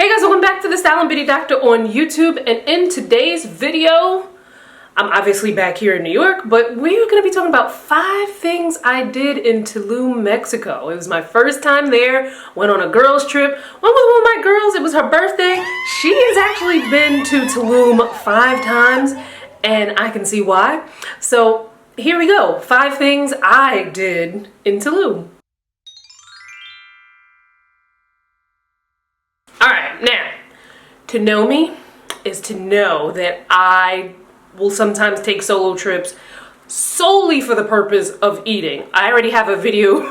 Hey guys, welcome back to the Style and Beauty Doctor on YouTube, and in today's video, I'm obviously back here in New York, but we're going to be talking about 5 things I did in Tulum, Mexico. It was my first time there, went on a girls trip, went with one of my girls, it was her birthday. She has actually been to Tulum 5 times, and I can see why. So here we go, 5 things I did in Tulum. Alright, now, to know me is to know that I will sometimes take solo trips solely for the purpose of eating. I already have a video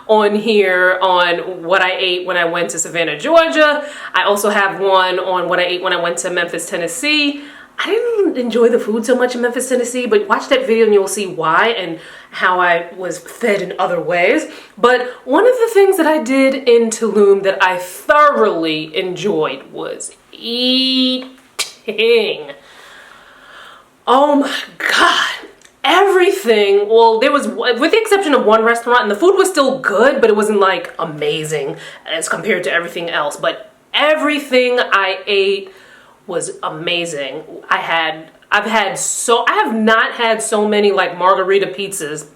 on here on what I ate when I went to Savannah, Georgia. I also have one on what I ate when I went to Memphis, Tennessee. I didn't enjoy the food so much in Memphis, Tennessee, but watch that video and you'll see why and how I was fed in other ways. But one of the things that I did in Tulum that I thoroughly enjoyed was eating. Oh my God. Everything, well, there was, with the exception of one restaurant, and the food was still good, but it wasn't like amazing as compared to everything else. But everything I ate was amazing. I have not had so many like margarita pizzas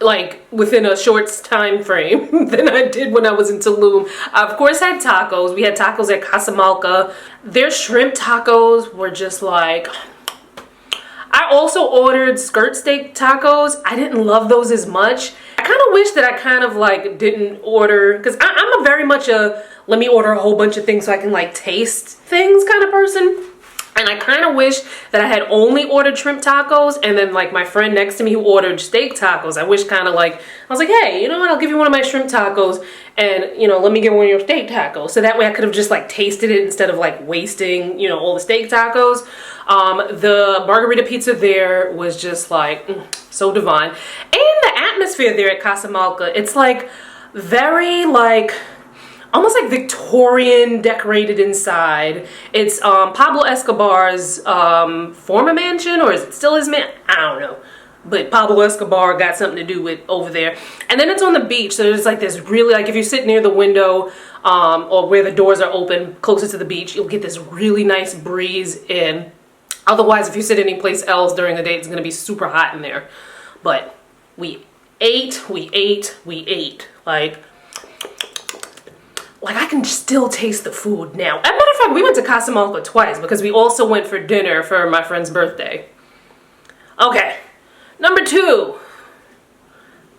like within a short time frame than I did when I was in Tulum. I of course had tacos. We had tacos at Casamalca. Their shrimp tacos were just like, I also ordered skirt steak tacos. I didn't love those as much. I kind of wish that I kind of like didn't order, because I'm a very much a let me order a whole bunch of things so I can like taste things kind of person. And I kind of wish that I had only ordered shrimp tacos, and then like my friend next to me who ordered steak tacos, I wish kind of like, I was like, hey, you know what, I'll give you one of my shrimp tacos and, you know, let me get one of your steak tacos. So that way I could have just like tasted it instead of like wasting, you know, all the steak tacos. The margarita pizza there was just like so divine. And the atmosphere there at Casamalca, it's like very like, almost like Victorian decorated inside. It's Pablo Escobar's former mansion, or is it still his man? I don't know. But Pablo Escobar got something to do with over there. And then it's on the beach, so there's like this really, like if you sit near the window or where the doors are open closer to the beach, you'll get this really nice breeze in. Otherwise, if you sit any place else during the day, it's gonna be super hot in there. But we ate. Like I can still taste the food now. As a matter of fact, we went to Casamalca twice because we also went for dinner for my friend's birthday. Okay, number 2.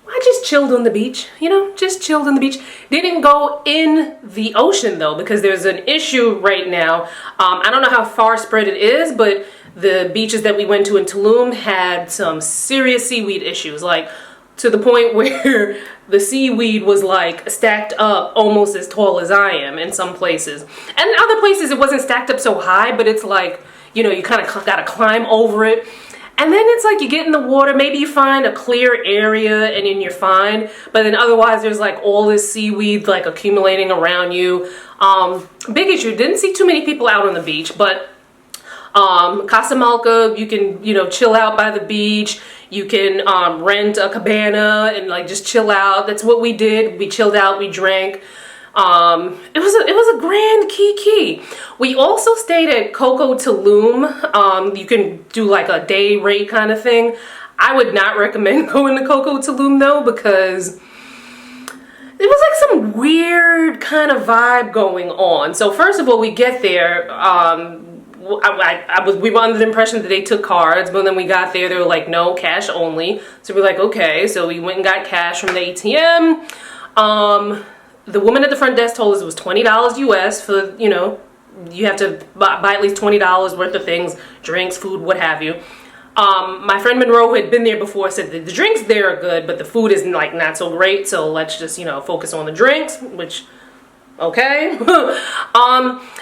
I just chilled on the beach, you know, just chilled on the beach. Didn't go in the ocean though, because there's an issue right now. I don't know how far spread it is, but the beaches that we went to in Tulum had some serious seaweed issues, like to the point where the seaweed was like stacked up almost as tall as I am in some places. And in other places it wasn't stacked up so high, but it's like, you know, you kind of gotta climb over it. And then it's like you get in the water, maybe you find a clear area and then you're fine. But then otherwise there's like all this seaweed like accumulating around you. Big issue, didn't see too many people out on the beach, but Casamalca, you can, you know, chill out by the beach. You can rent a cabana and like just chill out. That's what we did. We chilled out, we drank. It was a grand kiki. We also stayed at Coco Tulum. You can do like a day rate kind of thing. I would not recommend going to Coco Tulum though, because it was like some weird kind of vibe going on. So first of all, we get there, we were under the impression that they took cards, but then we got there, they were like, no, cash only. So we're like, okay. So we went and got cash from the ATM. The woman at the front desk told us it was $20 US for, you know, you have to buy at least $20 worth of things, drinks, food, what have you. My friend Monroe, who had been there before, said that the drinks there are good, but the food is like not so great. So let's just, you know, focus on the drinks, which, okay.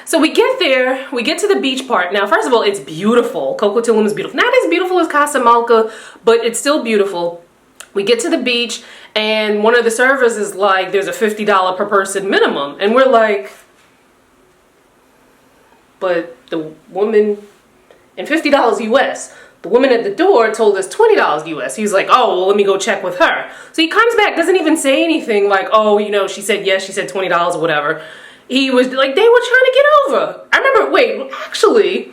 So we get there, we get to the beach part. Now, first of all, it's beautiful. Coco Tulum is beautiful. Not as beautiful as Casamalca, but it's still beautiful. We get to the beach and one of the servers is like, there's a $50 per person minimum. And we're like, but the woman, and $50 US. The woman at the door told us $20 US. He's like, oh, well, let me go check with her. So he comes back, doesn't even say anything like, oh, you know, she said yes, she said $20 or whatever. he was like, they were trying to get over. I remember, wait, actually,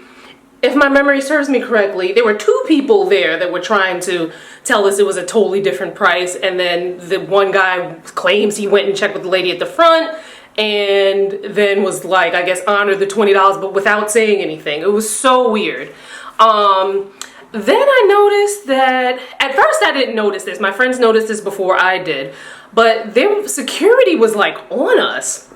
if my memory serves me correctly, there were two people there that were trying to tell us it was a totally different price, and then the one guy claims he went and checked with the lady at the front, and then was like, I guess, honored the $20, but without saying anything. It was so weird. Then I noticed that, at first I didn't notice this. My friends noticed this before I did, but their security was like on us.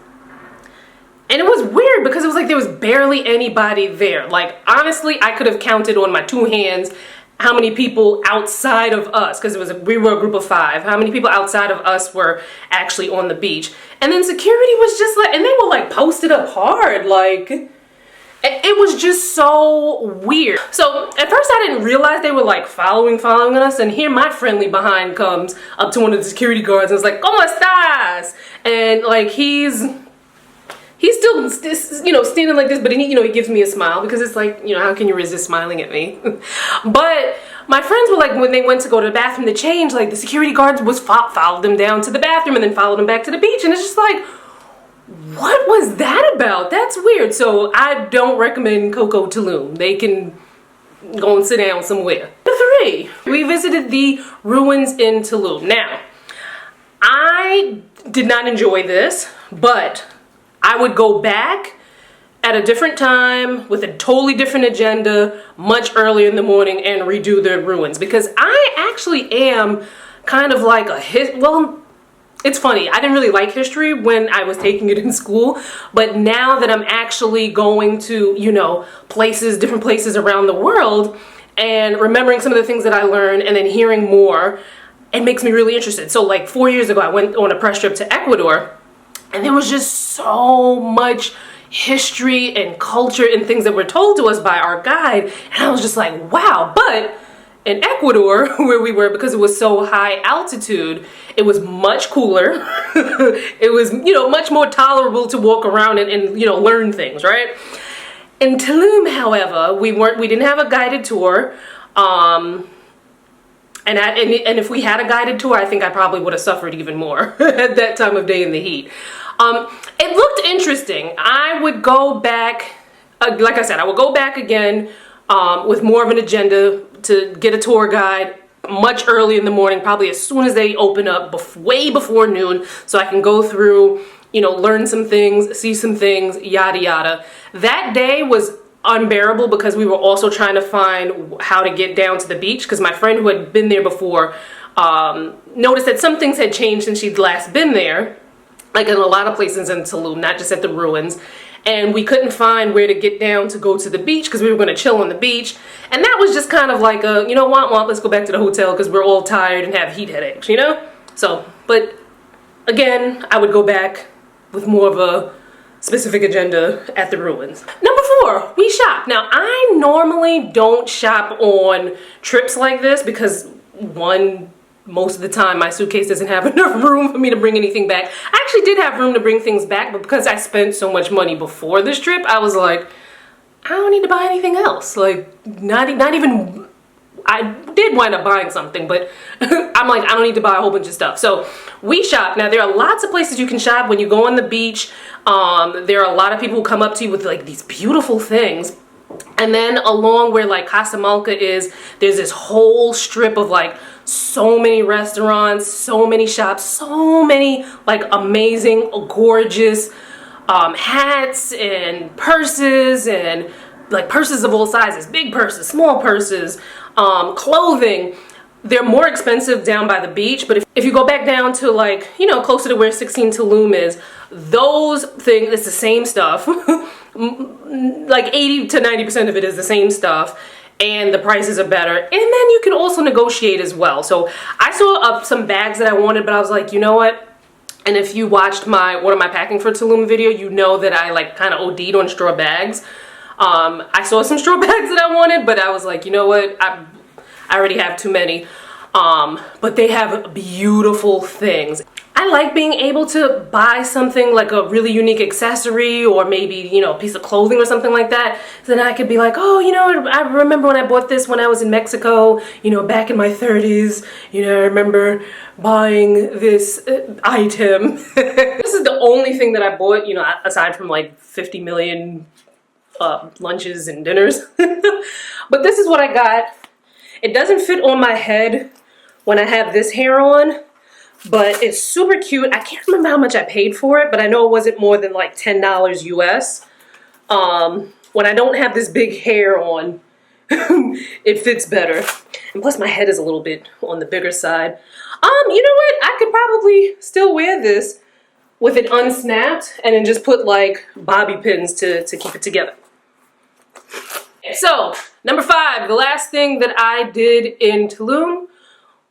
And it was weird because it was like there was barely anybody there. Like, honestly, I could have counted on my two hands how many people outside of us, because we were a group of 5, how many people outside of us were actually on the beach. And then security was just like, and they were like posted up hard, like, it was just so weird. So at first I didn't realize they were like following us, and here my friendly behind comes up to one of the security guards and was like, "¿Cómo estás?" And like he's still, you know, standing like this, but he, you know, he gives me a smile because it's like, you know, how can you resist smiling at me? But my friends were like, when they went to go to the bathroom to change, like the security guards followed them down to the bathroom and then followed them back to the beach, and it's just like, what was that about? That's weird. So I don't recommend Coco Tulum. They can go and sit down somewhere. Number 3, we visited the ruins in Tulum. Now, I did not enjoy this, but I would go back at a different time with a totally different agenda much earlier in the morning and redo the ruins, because I actually am kind of like well, it's funny, I didn't really like history when I was taking it in school, but now that I'm actually going to, you know, different places around the world and remembering some of the things that I learned and then hearing more, it makes me really interested. So like 4 years ago, I went on a press trip to Ecuador, and there was just so much history and culture and things that were told to us by our guide, and I was just like, wow. But in Ecuador, where we were, because it was so high altitude, it was much cooler. It was, you know, much more tolerable to walk around and you know, learn things, right? In Tulum, however, we didn't have a guided tour. And if we had a guided tour, I think I probably would have suffered even more at that time of day in the heat. It looked interesting. I would go back, like I said, I would go back again with more of an agenda to get a tour guide much early in the morning, probably as soon as they open up, way before noon, so I can go through, you know, learn some things, see some things, yada yada. That day was unbearable because we were also trying to find how to get down to the beach, because my friend who had been there before noticed that some things had changed since she'd last been there, like in a lot of places in Tulum, not just at the ruins. And we couldn't find where to get down to go to the beach because we were going to chill on the beach. And that was just kind of like a, you know, let's go back to the hotel because we're all tired and have heat headaches, you know? So, but again, I would go back with more of a specific agenda at the ruins. Number 4, we shop. Now, I normally don't shop on trips like this because, one, most of the time my suitcase doesn't have enough room for me to bring anything back. I actually did have room to bring things back, but because I spent so much money before this trip, I was like, I don't need to buy anything else. Like, not even, I did wind up buying something, but I'm like, I don't need to buy a whole bunch of stuff. So we shop. Now, there are lots of places you can shop when you go on the beach. There are a lot of people who come up to you with like these beautiful things. And then along where like Casa Malca is, there's this whole strip of like so many restaurants, so many shops, so many like amazing, gorgeous hats and purses, and like purses of all sizes, big purses, small purses, clothing. They're more expensive down by the beach, but if you go back down to like, you know, closer to where 16 Tulum is, those things, it's the same stuff. Like 80 to 90% of it is the same stuff, and the prices are better. And then you can also negotiate as well. So I saw some bags that I wanted, but I was like, you know what? And if you watched my What Am I Packing for Tulum video, you know that I like kind of OD'd on straw bags. I saw some straw bags that I wanted, but I was like, you know what? I already have too many. But they have beautiful things. I like being able to buy something like a really unique accessory or maybe, you know, a piece of clothing or something like that. So then I could be like, oh, you know, I remember when I bought this when I was in Mexico, you know, back in my 30s. You know, I remember buying this item. This is the only thing that I bought, you know, aside from like 50 million lunches and dinners. But this is what I got. It doesn't fit on my head when I have this hair on, but it's super cute. I can't remember how much I paid for it, but I know it wasn't more than like $10 US. When I don't have this big hair on, it fits better. And plus my head is a little bit on the bigger side. You know what? I could probably still wear this with it unsnapped and then just put like bobby pins to keep it together. So, number 5, the last thing that I did in Tulum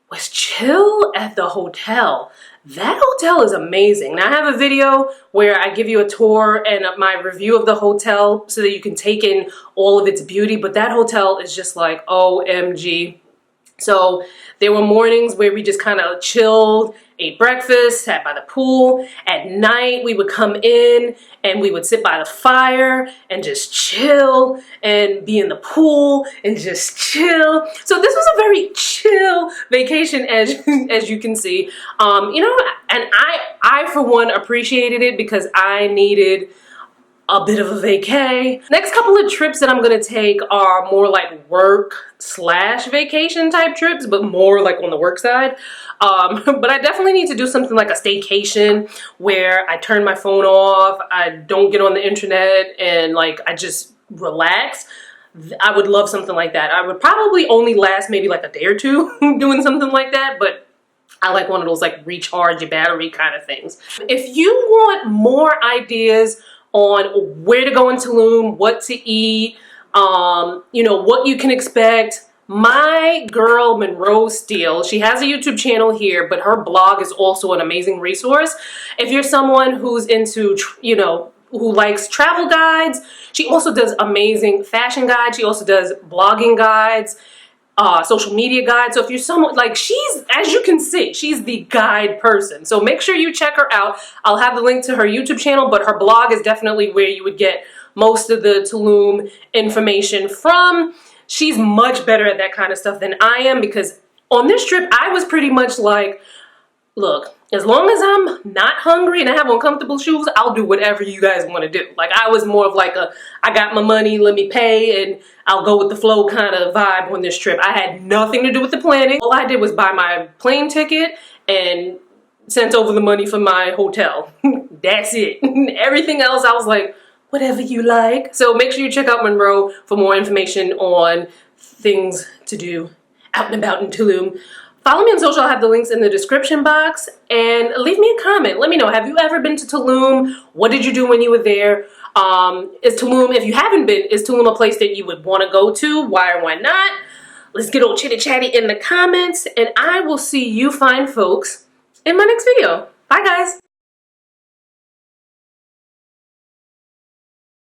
was chill at the hotel. That hotel is amazing. Now I have a video where I give you a tour and my review of the hotel so that you can take in all of its beauty, but that hotel is just like OMG. So there were mornings where we just kind of chilled, ate breakfast, sat by the pool. At night we would come in and we would sit by the fire and just chill and be in the pool and just chill. So this was a very chill vacation as you can see. You know, and I for one appreciated it because I needed a bit of a vacay. Next couple of trips that I'm gonna take are more like work/vacation type trips, but more like on the work side. But I definitely need to do something like a staycation where I turn my phone off, I don't get on the internet, and like I just relax. I would love something like that. I would probably only last maybe like a day or two doing something like that, but I like one of those like recharge your battery kind of things. If you want more ideas on where to go in Tulum, what to eat, you know, what you can expect, my girl Monroe Steele, she has a YouTube channel here, but her blog is also an amazing resource. If you're someone who's into, you know, who likes travel guides, she also does amazing fashion guides. She also does blogging guides, social media guide. So if you're someone like, she's, as you can see, she's the guide person. So make sure you check her out. I'll have the link to her YouTube channel, but her blog is definitely where you would get most of the Tulum information from. She's much better at that kind of stuff than I am, because on this trip, I was pretty much like, look, as long as I'm not hungry and I have uncomfortable shoes, I'll do whatever you guys want to do. Like, I was more of like a, I got my money, let me pay, and I'll go with the flow kind of vibe on this trip. I had nothing to do with the planning. All I did was buy my plane ticket and sent over the money for my hotel. That's it. Everything else, I was like, whatever you like. So make sure you check out Monroe for more information on things to do out and about in Tulum. Follow me on social. I'll have the links in the description box, and leave me a comment. Let me know, have you ever been to Tulum? What did you do when you were there? Is Tulum, if you haven't been, is Tulum a place that you would want to go to? Why or why not? Let's get all chitty chatty in the comments, and I will see you fine folks in my next video. Bye guys.